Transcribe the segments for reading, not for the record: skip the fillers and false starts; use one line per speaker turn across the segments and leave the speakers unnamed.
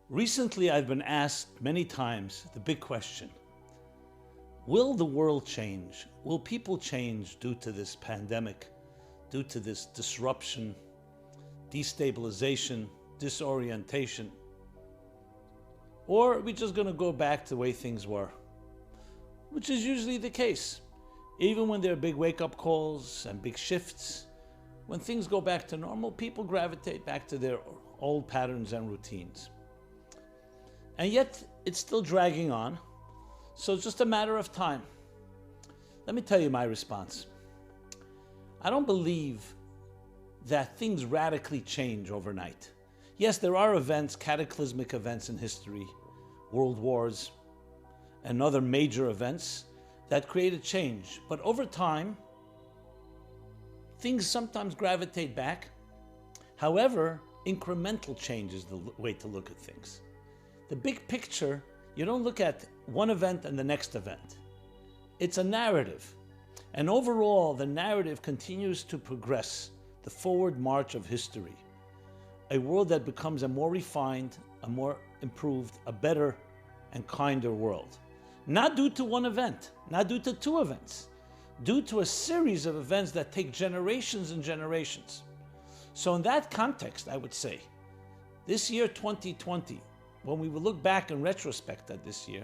Recently, I've been asked many times the big question: will the world change? Will people change due to this pandemic, due to this disruption, destabilization, disorientation? Or are we just going to go back to the way things were? Which is usually the case. Even when there are big wake-up calls and big shifts, when things go back to normal, people gravitate back to their old patterns and routines. And yet, it's still dragging on, so it's just a matter of time. Let me tell you my response. I don't believe that things radically change overnight. Yes, there are events, cataclysmic events in history, world wars, and other major events that created change. But over time, things sometimes gravitate back. However, incremental change is the way to look at things. The big picture, you don't look at one event and the next event. It's a narrative. And overall, the narrative continues to progress the forward march of history. A world that becomes a more refined, a more improved, a better and kinder world. Not due to one event, not due to two events, due to a series of events that take generations and generations. So in that context, I would say, this year 2020, when we will look back in retrospect at this year,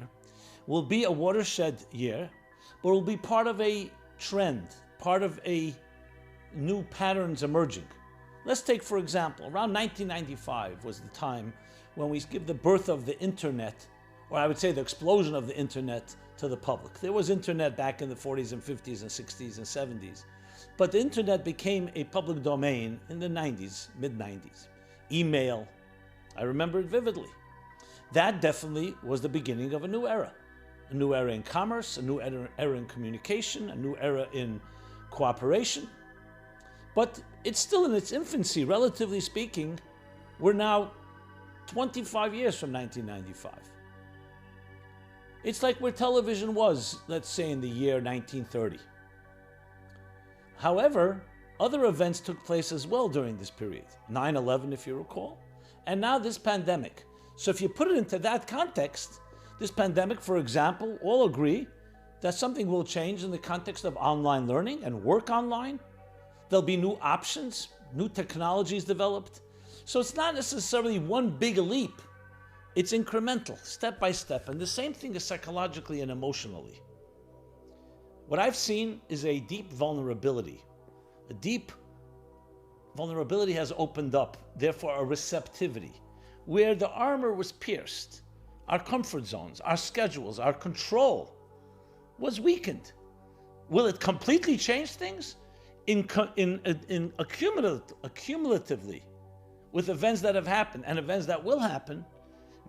will be a watershed year, but will be part of a trend, part of a new patterns emerging. Let's take, for example, around 1995 was the time when we give the birth of the internet, or I would say the explosion of the internet to the public. There was internet back in the 40s and 50s and 60s and 70s, but the internet became a public domain in the 90s, mid-90s. Email, I remember it vividly. That definitely was the beginning of a new era in commerce, a new era in communication, a new era in cooperation. But it's still in its infancy, relatively speaking. We're now 25 years from 1995. It's like where television was, let's say, in the year 1930. However, other events took place as well during this period. 9/11, if you recall, and now this pandemic. So if you put it into that context, this pandemic, for example, all agree that something will change in the context of online learning and work online. There'll be new options, new technologies developed. So it's not necessarily one big leap. It's incremental, step by step. And the same thing is psychologically and emotionally. What I've seen is a deep vulnerability. A deep vulnerability has opened up, therefore a receptivity. Where the armor was pierced, our comfort zones, our schedules, our control was weakened. Will it completely change things? Accumulatively, with events that have happened and events that will happen,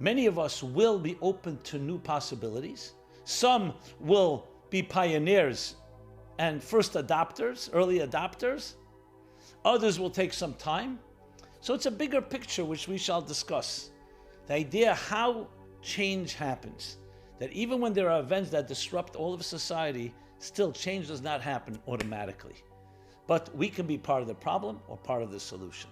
many of us will be open to new possibilities. Some will be pioneers and first adopters, early adopters. Others will take some time. So it's a bigger picture which we shall discuss. The idea how change happens. That even when there are events that disrupt all of society, still change does not happen automatically. But we can be part of the problem or part of the solution.